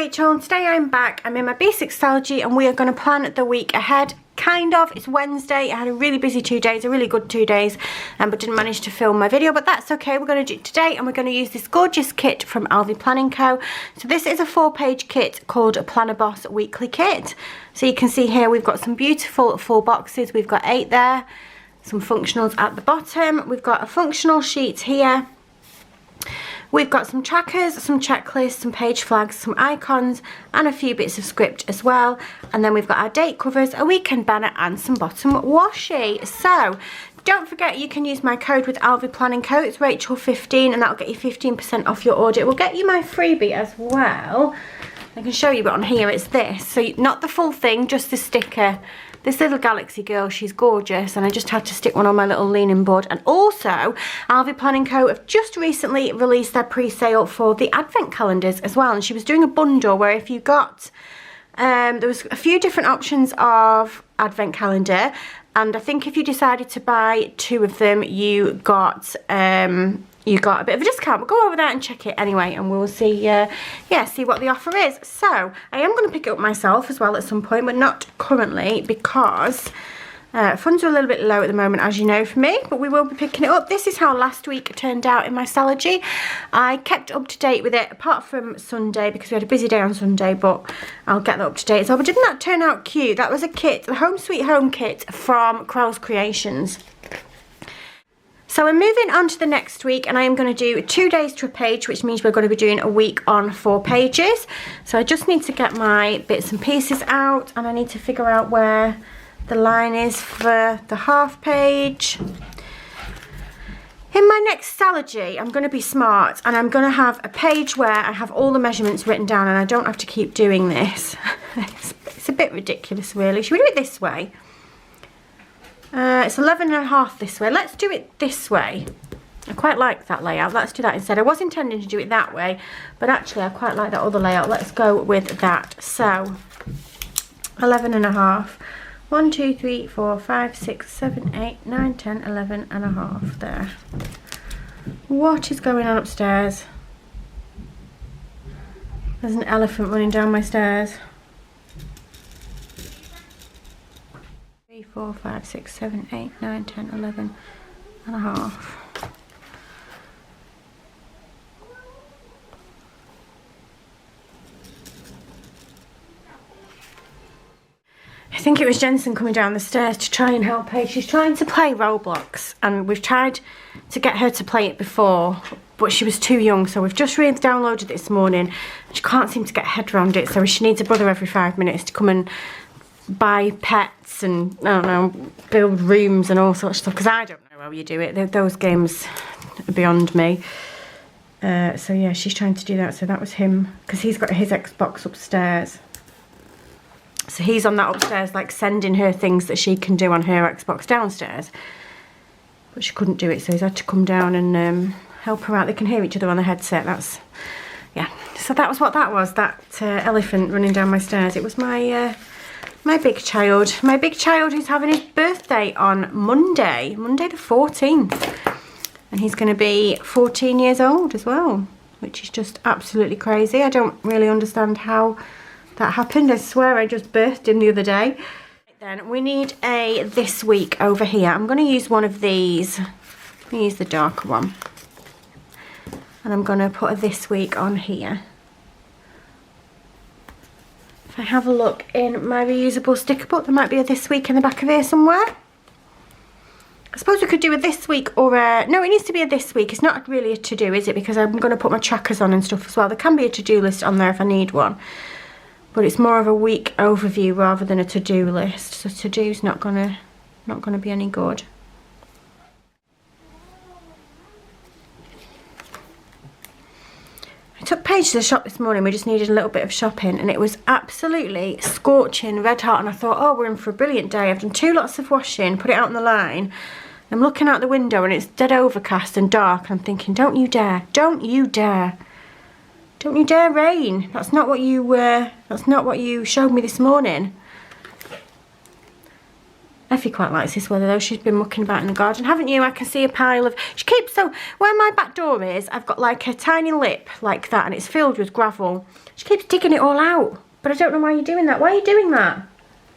Rachel and today I'm back. I'm in my B6 Stalogy and we are going to plan the week ahead. Kind of. It's Wednesday. I had a really busy 2 days, a really good 2 days, but didn't manage to film my video, but that's okay. We're going to do it today and we're going to use this gorgeous kit from RV Planning Co. So this is a 4-page kit called a Planner Boss Weekly Kit. So you can see here we've got some beautiful full boxes. We've got 8 there, some functionals at the bottom. We've got a functional sheet here. We've got some trackers, some checklists, some page flags, some icons, and a few bits of script as well. And then we've got our date covers, a weekend banner, and some bottom washi. So don't forget you can use my code with RV Planning Co. It's Rachel15, and that'll get you 15% off your order. It will get you my freebie as well. I can show you it on here. It's this. So not the full thing, just the sticker. This little galaxy girl, she's gorgeous, and I just had to stick one on my little leaning board. And also, RV Planning Co. have just recently released their pre-sale for the advent calendars as well. And she was doing a bundle where if you got, there was a few different options of advent calendar. And I think if you decided to buy 2 of them, you got a bit of a discount. We'll go over that and check it anyway, and we'll see, see what the offer is. So I am going to pick it up myself as well at some point, but not currently because funds are a little bit low at the moment, as you know, for me, but we will be picking it up. This is how last week turned out in my Stalogy. I kept up to date with it apart from Sunday because we had a busy day on Sunday, but I'll get that up to date. So, but didn't that turn out cute? That was a kit, the Home Sweet Home kit from Crowell's Creations. So we're moving on to the next week, and I am going to do 2 days to a page, which means we're going to be doing a week on 4 pages. So I just need to get my bits and pieces out, and I need to figure out where the line is for the half page. In my next Stalogy, I'm going to be smart, and I'm going to have a page where I have all the measurements written down, and I don't have to keep doing this. It's a bit ridiculous, really. Should we do it this way? It's 11.5 this way. Let's do it this way. I quite like that layout. Let's do that instead. I was intending to do it that way, but actually I quite like that other layout. Let's go with that. So 11.5. 1, 2, 3, 4, 5, 6, 7, 8, 9, 10, 11.5 there. What is going on upstairs? There's an elephant running down my stairs. 3, 4, 5, 6, 7, 8, 9, 10, 11.5. I think it was Jensen coming down the stairs to try and help her. She's trying to play Roblox, and we've tried to get her to play it before, but she was too young, so we've just re-downloaded it this morning. She can't seem to get her head around it, so she needs a brother every 5 minutes to come and buy pets and, I don't know, build rooms and all sorts of stuff, because I don't know how you do it. Those games are beyond me. So yeah, she's trying to do that. So that was him, because he's got his Xbox upstairs. So he's on that upstairs, like sending her things that she can do on her Xbox downstairs. But she couldn't do it, so he's had to come down and help her out. They can hear each other on the headset. That's, yeah. So that was what that was, that elephant running down my stairs. It was my my big child. My big child who's having his birthday on Monday the 14th. And he's going to be 14 years old as well, which is just absolutely crazy. I don't really understand how that happened. I swear I just birthed him the other day. Then we need a this week over here. I'm going to use one of these. I'm going to use the darker one. And I'm going to put a this week on here. If I have a look in my reusable sticker book, there might be a this week in the back of here somewhere. I suppose we could do a this week or a... No, it needs to be a this week. It's not really a to-do, is it? Because I'm going to put my trackers on and stuff as well. There can be a to-do list on there if I need one. But it's more of a week overview rather than a to-do list. So to-do's not gonna be any good. I took Paige to the shop this morning. We just needed a little bit of shopping, and it was absolutely scorching red hot. And I thought, oh, we're in for a brilliant day. I've done 2 lots of washing, put it out on the line. I'm looking out the window and it's dead overcast and dark. And I'm thinking, don't you dare, don't you dare. Don't you dare rain. That's not what you showed me this morning. Effie quite likes this weather though. She's been mucking about in the garden, haven't you? I can see a pile of, she keeps, so where my back door is, I've got like a tiny lip like that and it's filled with gravel. She keeps digging it all out, but I don't know why you're doing that. Why are you doing that?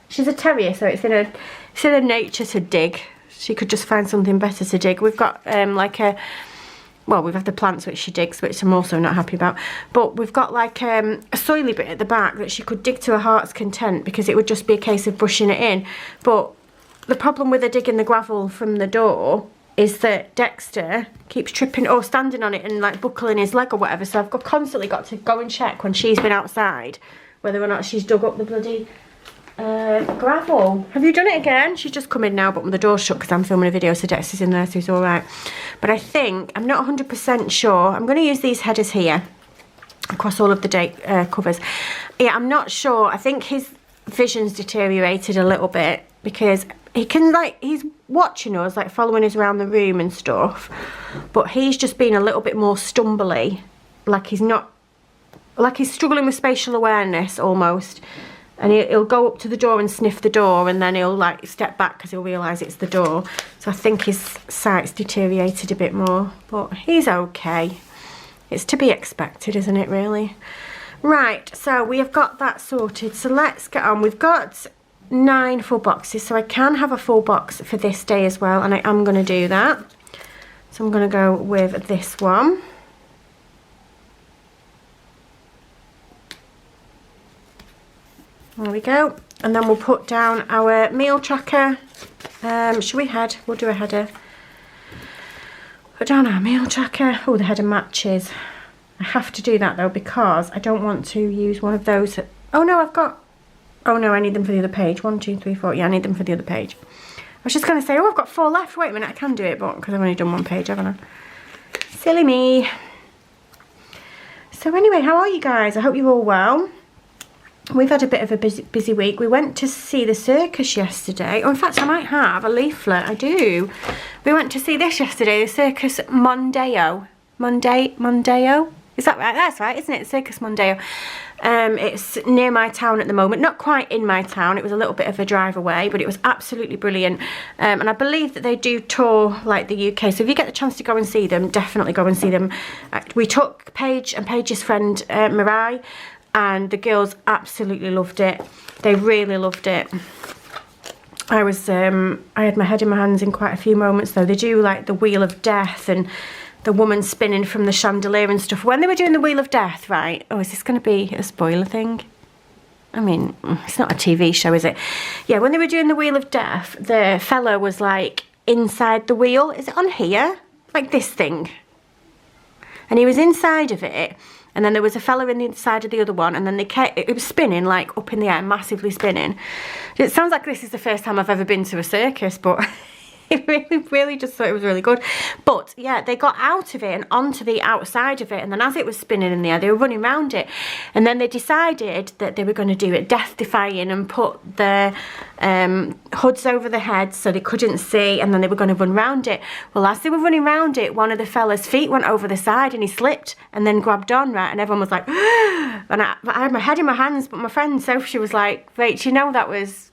She's a terrier, so it's in her nature to dig. She could just find something better to dig. We've got like a, well, we've had the plants which she digs, which I'm also not happy about. But we've got like a soily bit at the back that she could dig to her heart's content, because it would just be a case of brushing it in. But the problem with her digging the gravel from the door is that Dexter keeps tripping or standing on it and like buckling his leg or whatever. So I've constantly got to go and check when she's been outside whether or not she's dug up the bloody gravel. Have you done it again? She's just come in now, but the door's shut because I'm filming a video, so Dexter's in there, so he's all right. But I think, I'm not 100% sure. I'm going to use these headers here across all of the date covers. Yeah, I'm not sure. I think his vision's deteriorated a little bit, because he can, like, he's watching us, like following us around the room and stuff, but he's just been a little bit more stumbly, like he's not, like he's struggling with spatial awareness almost. And he'll go up to the door and sniff the door, and then he'll like step back because he'll realise it's the door. So I think his sight's deteriorated a bit more, but he's okay. It's to be expected, isn't it, really? Right, so we have got that sorted. So let's get on. We've got 9 full boxes, so I can have a full box for this day as well, and I am going to do that. So I'm going to go with this one. There we go, and then we'll put down our meal tracker. Should we head? We'll do a header. Put down our meal tracker. Oh, the header matches. I have to do that though, because I don't want to use one of those. Oh no, I've got, oh no, I need them for the other page. 1, 2, 3, 4. Yeah, I need them for the other page. I was just going to say, oh, I've got 4 left. Wait a minute, I can do it, but because I've only done 1 page, haven't I? Silly me. So anyway, how are you guys? I hope you're all well. We've had a bit of a busy week. We went to see the Circus yesterday. Oh, in fact, I might have a leaflet. I do. We went to see this yesterday, the Circus Mondeo. Mondeo? Is that right? That's right, isn't it? Circus Mondeo. It's near my town at the moment. Not quite in my town. It was a little bit of a drive away, but it was absolutely brilliant. And I believe that they do tour like the UK. So if you get the chance to go and see them, definitely go and see them. We took Paige and Paige's friend Mirai, and the girls absolutely loved it. They really loved it. I had my head in my hands in quite a few moments though. They do like the Wheel of Death and the woman spinning from the chandelier and stuff. When they were doing the Wheel of Death, right? Oh, is this going to be a spoiler thing? I mean, it's not a TV show, is it? Yeah, when they were doing the Wheel of Death, the fella was like inside the wheel. Is it on here? Like this thing. And he was inside of it. And then there was a fella in the inside of the other one, and then it was spinning, like up in the air, massively spinning. It sounds like this is the first time I've ever been to a circus, but it really just thought it was really good. But yeah, they got out of it and onto the outside of it, and then as it was spinning in the air, they were running around it. And then they decided that they were going to do it death-defying and put the hoods over the heads so they couldn't see, and then they were going to run around it. Well, as they were running around it, one of the fella's feet went over the side and he slipped and then grabbed on, right? And everyone was like, and I had my head in my hands, but my friend Sophie was like, Rach, you know that was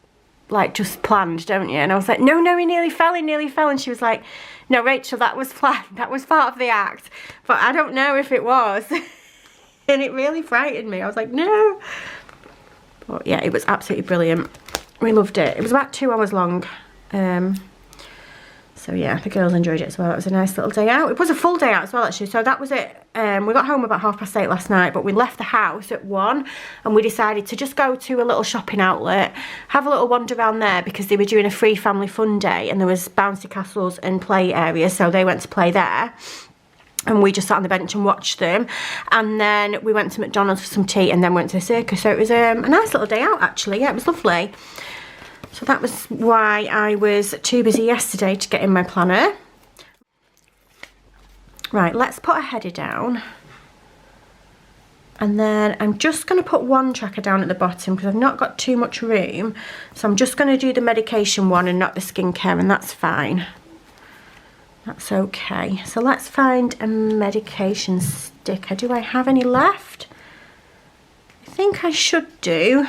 like just planned, don't you? And I was like, no, he nearly fell, and she was like, no, Rachel, that was planned, that was part of the act, but I don't know if it was. And it really frightened me. I was like, no. But yeah, it was absolutely brilliant. We loved it. It was about 2 hours long. So yeah, the girls enjoyed it as well. It was a nice little day out. It was a full day out as well, actually. So that was it. We got home about 8:30 last night, but we left the house at 1, and we decided to just go to a little shopping outlet, have a little wander around there, because they were doing a free family fun day, and there was bouncy castles and play areas, so they went to play there. And we just sat on the bench and watched them. And then we went to McDonald's for some tea, and then went to the circus. So it was a nice little day out, actually. Yeah, it was lovely. So that was why I was too busy yesterday to get in my planner. Right, let's put a header down. And then I'm just going to put one tracker down at the bottom because I've not got too much room. So I'm just going to do the medication one and not the skincare, and that's fine. That's okay. So let's find a medication sticker. Do I have any left? I think I should do.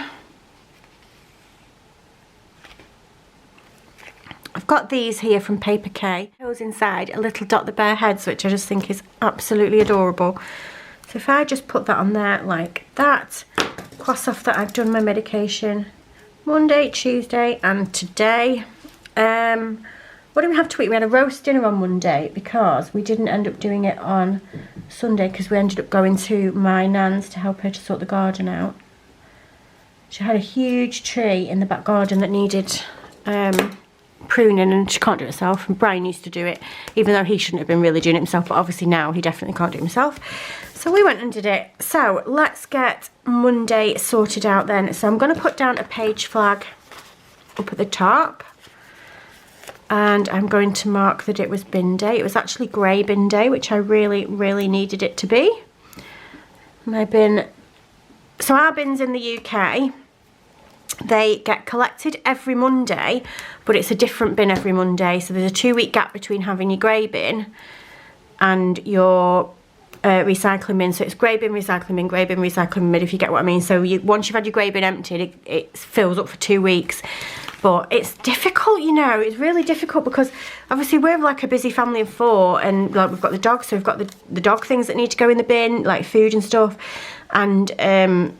I've got these here from Paper K. Goes inside a little Dot the Bear heads, which I just think is absolutely adorable. So if I just put that on there like that, cross off that I've done my medication Monday, Tuesday and today. What did we have to eat? We had a roast dinner on Monday because we didn't end up doing it on Sunday because we ended up going to my nan's to help her to sort the garden out. She had a huge tree in the back garden that needed pruning, and she can't do it herself, and Brian used to do it, even though he shouldn't have been really doing it himself, but obviously now he definitely can't do it himself. So we went and did it. So let's get Monday sorted out then. So I'm going to put down a page flag up at the top, and I'm going to mark that it was bin day. It was actually grey bin day, which I really, really needed it to be. My bin, so our bins in the UK, they get collected every Monday, but it's a different bin every Monday. So there's a 2-week gap between having your grey bin and your recycling bin. So it's grey bin, recycling bin, if you get what I mean. So once you've had your grey bin emptied, it fills up for 2 weeks. But it's difficult, you know, it's really difficult because obviously we're like a busy family of 4, and like we've got the dog, so we've got the dog things that need to go in the bin, like food and stuff. And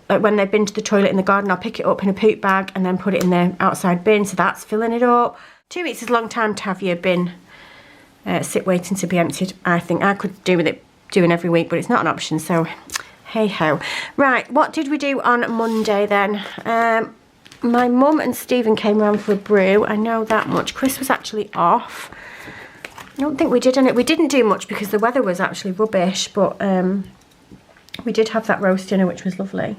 like when they've been to the toilet in the garden, I'll pick it up in a poop bag and then put it in the outside bin, so that's filling it up. 2 weeks is a long time to have your bin sit waiting to be emptied. I think I could do with it doing every week, but it's not an option, so hey ho. Right, what did we do on Monday then? My mum and Stephen came round for a brew, I know that much. Chris was actually off. I don't think we did any. We didn't do much because the weather was actually rubbish, but we did have that roast dinner, which was lovely.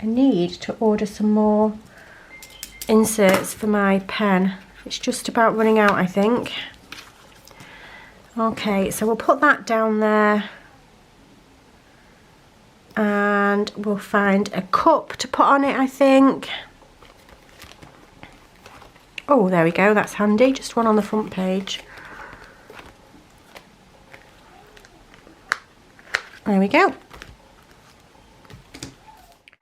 I need to order some more inserts for my pen. It's just about running out, I think. Okay, so we'll put that down there. And we'll find a cup to put on it, I think. Oh, there we go, that's handy. Just one on the front page. There we go.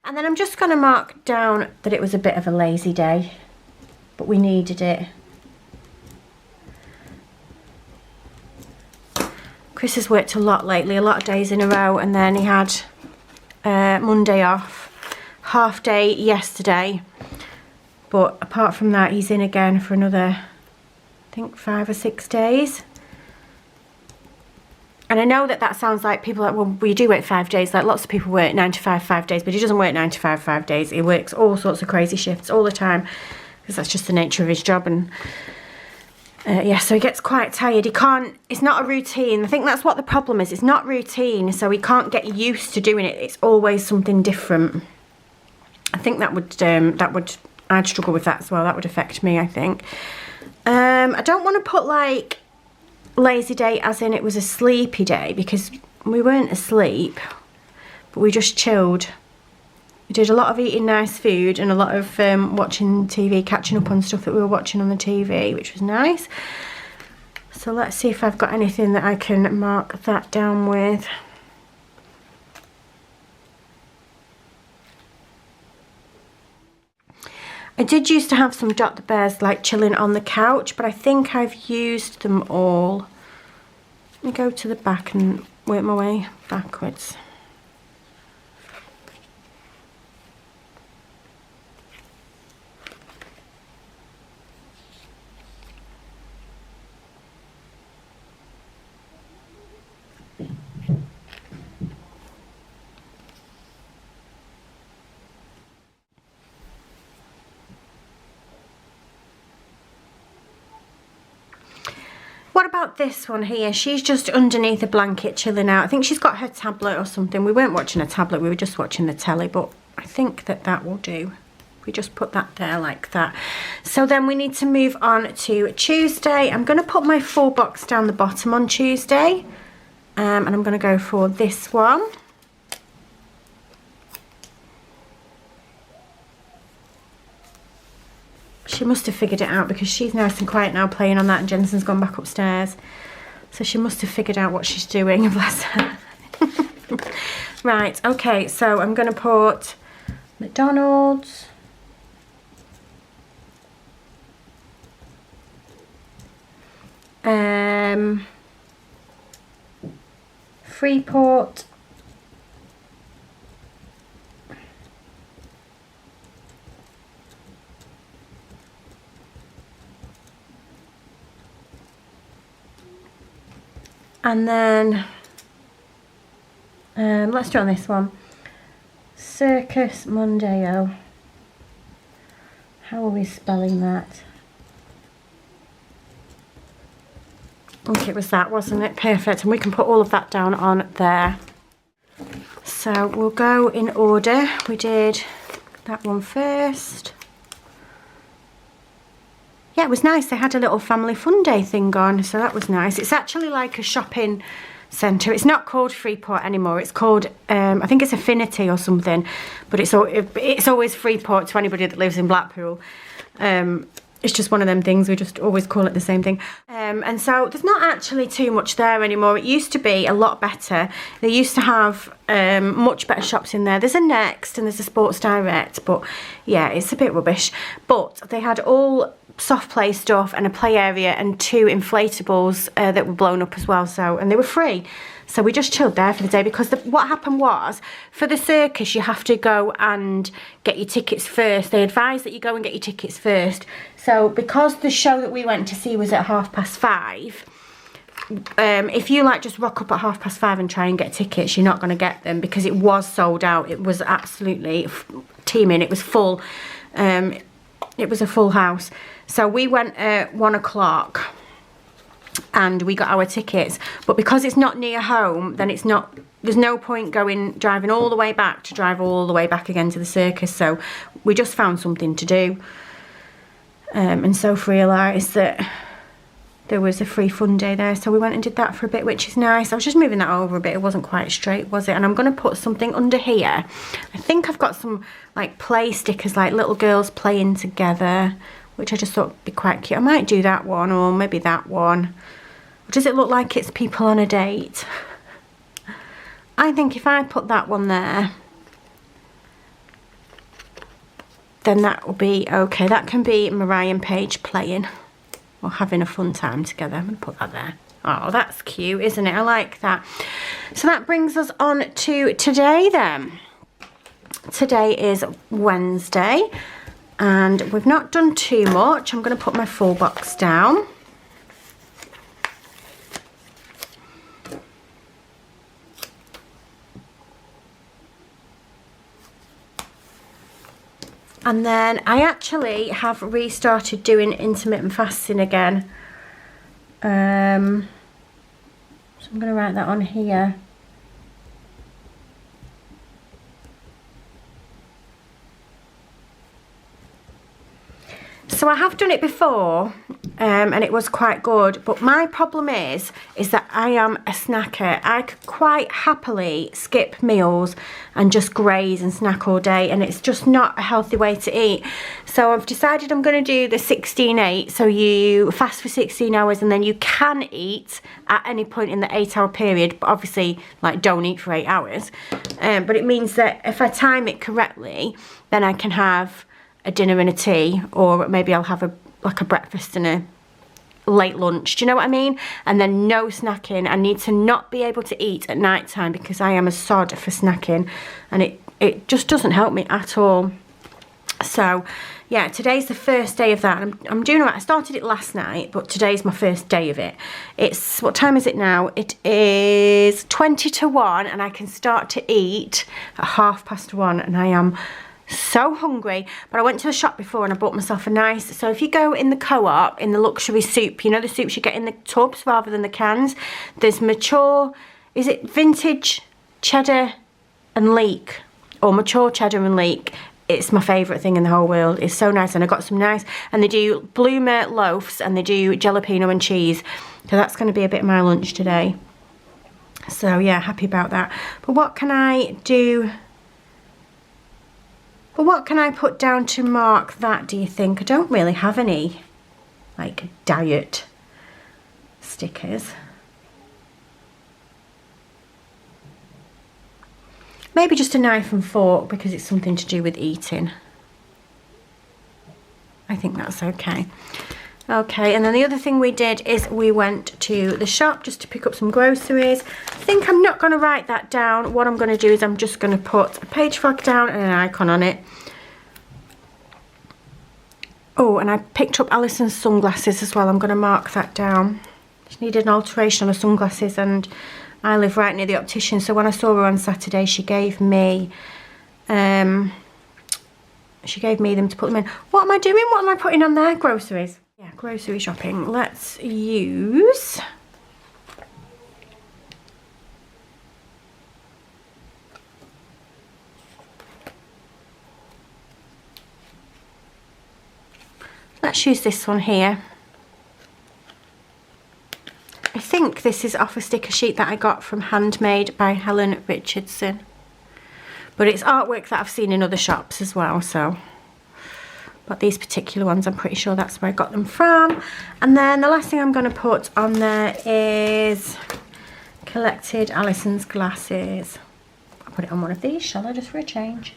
And then I'm just going to mark down that it was a bit of a lazy day, but we needed it. Chris has worked a lot lately, a lot of days in a row, and then he had Monday off, half day yesterday, but apart from that he's in again for another, I think 5 or 6 days. And I know that that sounds like people are like, well, we do work 5 days, like lots of people work 9 to 5 5 days, but he doesn't work 9 to 5 5 days. He works all sorts of crazy shifts all the time because that's just the nature of his job. And yeah, so he gets quite tired. He can't, it's not a routine. I think that's what the problem is. It's not routine, so he can't get used to doing it. It's always something different. I think that would I'd struggle with that as well. That would affect me, I think. I don't want to put like lazy day as in it was a sleepy day, because we weren't asleep, but we just chilled. We did a lot of eating nice food and a lot of watching TV, catching up on stuff that we were watching on the TV, which was nice. So let's see if I've got anything that I can mark that down with. I did used to have some Dot the Bears like chilling on the couch, but I think I've used them all. Let me go to the back and work my way backwards. What about this one here? She's just underneath a blanket chilling out. I think she's got her tablet or something. We weren't watching a tablet, we were just watching the telly, but I think that that will do. We just put that there like that. So then we need to move on to Tuesday. I'm going to put my full box down the bottom on Tuesday. And I'm going to go for this one. She must have figured it out because she's nice and quiet now playing on that, and Jensen's gone back upstairs. So she must have figured out what she's doing, bless her. Right, okay, so I'm going to put McDonald's. Freeport. And then let's do on this one. Circus Mondeo. How are we spelling that? I think it was that, wasn't it? Perfect. And we can put all of that down on there. So we'll go in order. We did that one first. Yeah, it was nice. They had a little family fun day thing on, so that was nice. It's actually like a shopping centre. It's not called Freeport anymore. It's called, I think it's Affinity or something, but it's always Freeport to anybody that lives in Blackpool. It's just one of them things. We just always call it the same thing. And so there's not actually too much there anymore. It used to be a lot better. They used to have much better shops in there. There's a Next and there's a Sports Direct, but yeah, it's a bit rubbish. But they had all soft play stuff and a play area and 2 inflatables that were blown up as well. So, and they were free. So we just chilled there for the day because what happened was, for the circus, you have to go and get your tickets first. They advise that you go and get your tickets first. So because the show that we went to see was at 5:30, if you like just rock up at 5:30 and try and get tickets, you're not going to get them because it was sold out. It was absolutely teeming. It was full. It was a full house. So we went at 1 o'clock. And we got our tickets, but because it's not near home, then there's no point driving all the way back to drive all the way back again to the circus. So we just found something to do, and Soph realised that there was a free fun day there, so we went and did that for a bit, which is nice. I was just moving that over a bit. It wasn't quite straight, was it? And I'm going to put something under here. I think I've got some like play stickers, like little girls playing together, which I just thought would be quite cute. I might do that one, or maybe that one. Does it look like it's people on a date? I think if I put that one there, then that will be okay. That can be Mariah and Paige playing or having a fun time together. I'm going to put that there. Oh, that's cute, isn't it? I like that. So that brings us on to today then. Today is Wednesday. And we've not done too much. I'm going to put my full box down. And then I actually have restarted doing intermittent fasting again. So I'm going to write that on here. So I have done it before, and it was quite good, but my problem is that I am a snacker. I could quite happily skip meals and just graze and snack all day, and it's just not a healthy way to eat. So I've decided I'm going to do the 16-8, so you fast for 16 hours and then you can eat at any point in the 8-hour period, but obviously like don't eat for 8 hours. But it means that if I time it correctly, then I can have a dinner and a tea, or maybe I'll have a breakfast and a late lunch, do you know what I mean? And then no snacking. I need to not be able to eat at night time because I am a sod for snacking, and it just doesn't help me at all. So yeah, today's the first day of that. I'm doing alright. I started it last night, but today's my first day of it. It's, what time is it now? It is 20 to 1, and I can start to eat at 1:30, and I am so hungry. But I went to the shop before and I bought myself a nice, so if you go in the Co-op, in the luxury soup, you know the soups you get in the tubs rather than the cans, there's mature, is it vintage cheddar and leek, or mature cheddar and leek. It's my favourite thing in the whole world. It's so nice. And I got some nice, and they do bloomer loaves and they do jalapeno and cheese, so that's going to be a bit of my lunch today. So yeah, happy about that. But what can I do? But what can I put down to mark that, do you think? I don't really have any, like, diet stickers. Maybe just a knife and fork because it's something to do with eating. I think that's okay. Okay, and then the other thing we did is we went to the shop just to pick up some groceries. I think I'm not going to write that down. What I'm going to do is I'm just going to put a page flag down and an icon on it. Oh, and I picked up Alison's sunglasses as well. I'm going to mark that down. She needed an alteration on her sunglasses, and I live right near the optician, so when I saw her on Saturday, she gave me them to put them in. What am I doing? What am I putting on there? Groceries. Yeah, grocery shopping. Let's use... Let's use this one here. I think this is off a sticker sheet that I got from Handmade by Helen Richardson. But it's artwork that I've seen in other shops as well, so... But these particular ones, I'm pretty sure that's where I got them from. And then the last thing I'm going to put on there is collected Alison's glasses. I'll put it on one of these, shall I, just for a change?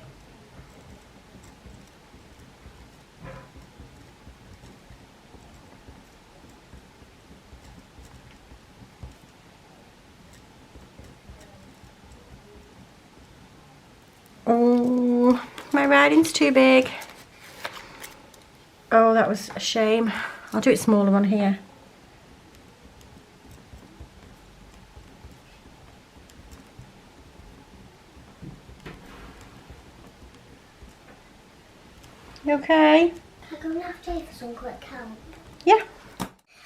Oh, my writing's too big. Oh, that was a shame. I'll do it smaller one here. You okay? I'm going to have to for some quick help. Yeah.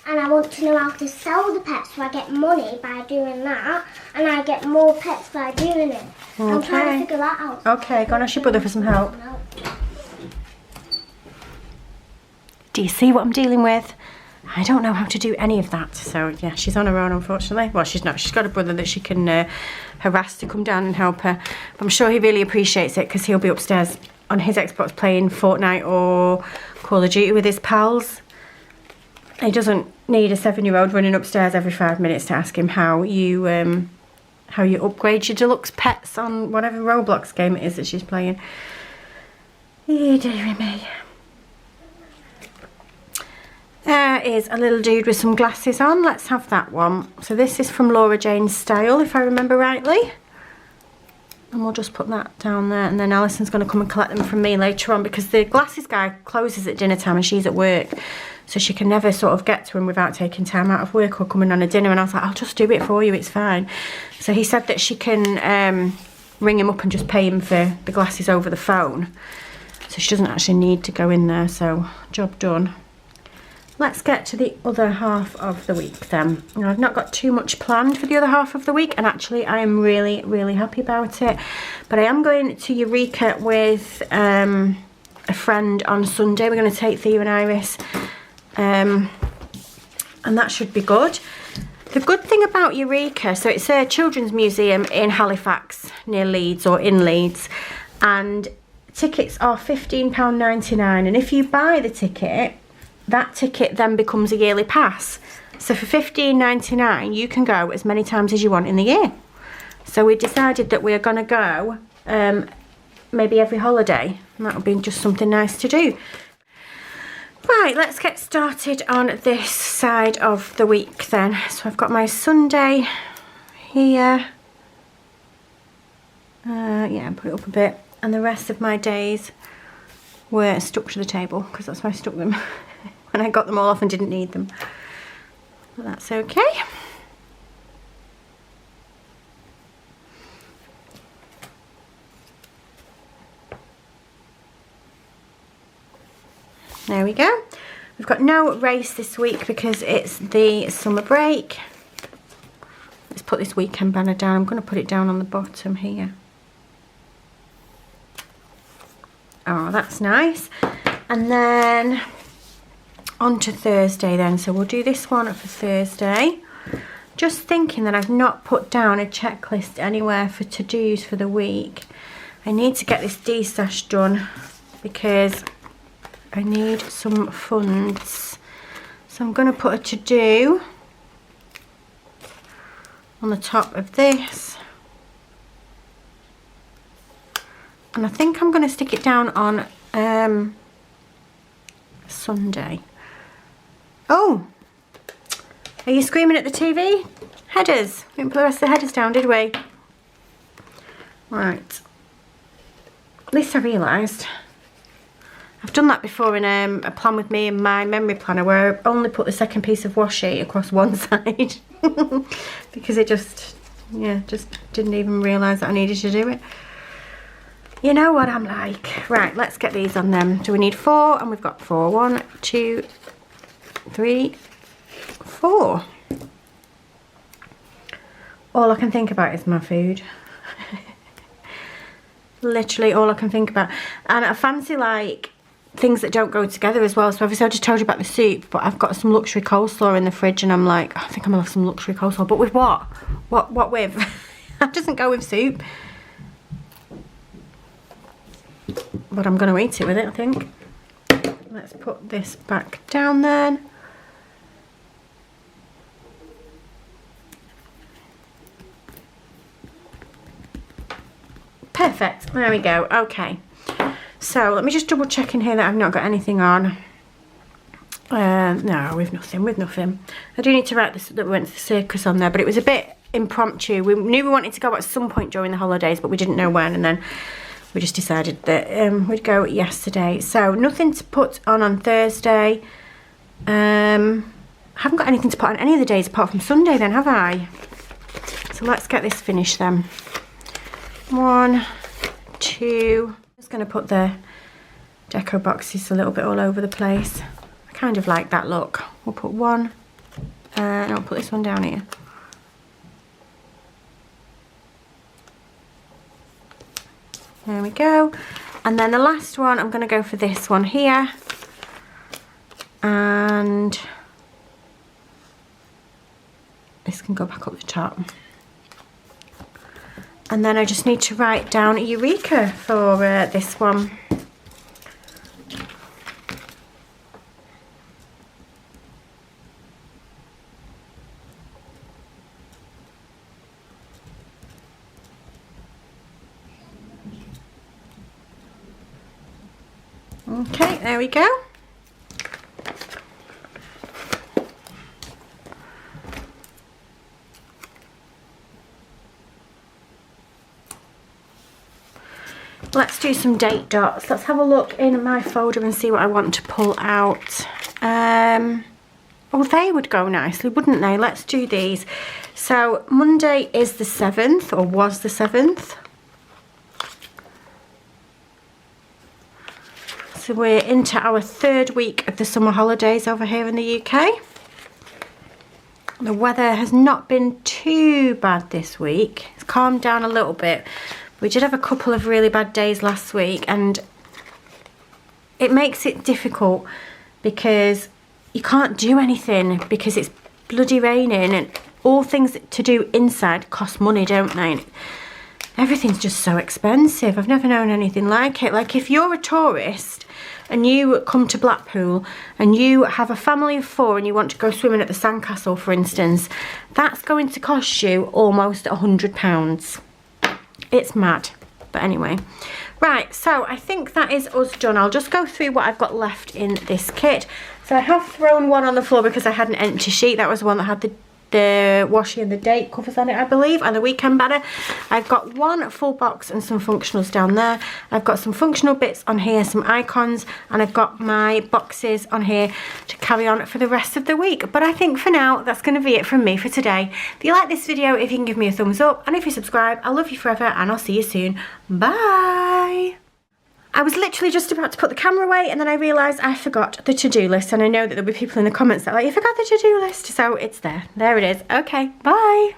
And I want to know how to sell the pets so I get money by doing that, and I get more pets by doing it. Okay. I'm trying to figure that out. Okay, go and ask your brother for some help. Do you see what I'm dealing with? I don't know how to do any of that. So yeah, she's on her own, unfortunately. Well, she's not. She's got a brother that she can harass to come down and help her. But I'm sure he really appreciates it because he'll be upstairs on his Xbox playing Fortnite or Call of Duty with his pals. He doesn't need a 7-year-old running upstairs every 5 minutes to ask him how you upgrade your deluxe pets on whatever Roblox game it is that she's playing. Oh, dearie me. There is a little dude with some glasses on. Let's have that one. So this is from Laura Jane's Style, if I remember rightly. And we'll just put that down there. And then Alison's going to come and collect them from me later on because the glasses guy closes at dinner time and she's at work. So she can never sort of get to him without taking time out of work or coming on a dinner. And I was like, I'll just do it for you, it's fine. So he said that she can ring him up and just pay him for the glasses over the phone. So she doesn't actually need to go in there, so job done. Let's get to the other half of the week then. Now, I've not got too much planned for the other half of the week, and actually I am really, really happy about it. But I am going to Eureka with a friend on Sunday. We're going to take Thea and Iris, and that should be good. The good thing about Eureka, so it's a children's museum in Halifax, near Leeds or in Leeds, and tickets are £15.99, and if you buy the ticket, that ticket then becomes a yearly pass. So for £15.99 you can go as many times as you want in the year. So we decided that we're going to go maybe every holiday, and that'll be just something nice to do. Right, let's get started on this side of the week then. So I've got my Sunday here. Yeah, put it up a bit. And the rest of my days were stuck to the table because that's where I stuck them. When I got them all off and didn't need them. But that's okay. There we go. We've got no race this week because it's the summer break. Let's put this weekend banner down. I'm going to put it down on the bottom here. Oh, that's nice. And then on to Thursday then. So we'll do this one for Thursday. Just thinking that I've not put down a checklist anywhere for to-dos for the week. I need to get this D-stash done because I need some funds. So I'm going to put a to-do on the top of this. And I think I'm going to stick it down on Sunday. Oh, are you screaming at the TV? Headers. We didn't put the rest of the headers down, did we? Right. At least I realised. I've done that before in a plan with me in my memory planner where I only put the second piece of washi across one side because it just didn't even realise that I needed to do it. You know what I'm like. Right, let's get these on them. Do we need 4? And we've got 4. 1, 2, 3, 4. All I can think about is my food. Literally all I can think about. And I fancy like things that don't go together as well. So obviously I just told you about the soup, but I've got some luxury coleslaw in the fridge and I'm like, I think I'm gonna have some luxury coleslaw. But with what? What with? That doesn't go with soup. But I'm gonna eat it with it, I think. Let's put this back down then. Perfect, there we go. Okay, so let me just double check in here that I've not got anything on. No, we've nothing. I do need to write this that we went to the circus on there, but it was a bit impromptu. We knew we wanted to go at some point during the holidays, but we didn't know when, and then we just decided that we'd go yesterday. So nothing to put on Thursday. I haven't got anything to put on any of the days apart from Sunday then, have I? So let's get this finished then. 1, 2. I'm just going to put the deco boxes a little bit all over the place. I kind of like that look. We'll put 1, and I'll put this one down here. There we go. And then the last one, I'm going to go for this one here. And this can go back up the top. And then I just need to write down a Eureka for this one. Okay, there we go. Let's do some date dots. Let's have a look in my folder and see what I want to pull out. Oh, they would go nicely, wouldn't they? Let's do these. So Monday is the 7th, or was the 7th. So we're into our 3rd week of the summer holidays over here in the UK. The weather has not been too bad this week. It's calmed down a little bit. We did have a couple of really bad days last week, and it makes it difficult because you can't do anything because it's bloody raining, and all things to do inside cost money, don't they? Everything's just so expensive. I've never known anything like it. Like if you're a tourist and you come to Blackpool and you have a family of 4 and you want to go swimming at the sandcastle, for instance, that's going to cost you almost £100. It's mad. But anyway, right, so I think that is us done. I'll just go through what I've got left in this kit. So I have thrown one on the floor because I had an empty sheet. That was the one that had the washi and the date covers on it, I believe, and the weekend banner. I've got one full box and some functionals down there. I've got some functional bits on here, some icons, and I've got my boxes on here to carry on for the rest of the week. But I think for now, that's going to be it from me for today. If you like this video, if you can give me a thumbs up, and if you subscribe, I love you forever, and I'll see you soon. Bye! I was literally just about to put the camera away and then I realised I forgot the to-do list, and I know that there'll be people in the comments that are like, you forgot the to-do list, so it's there. There it is. Okay, bye!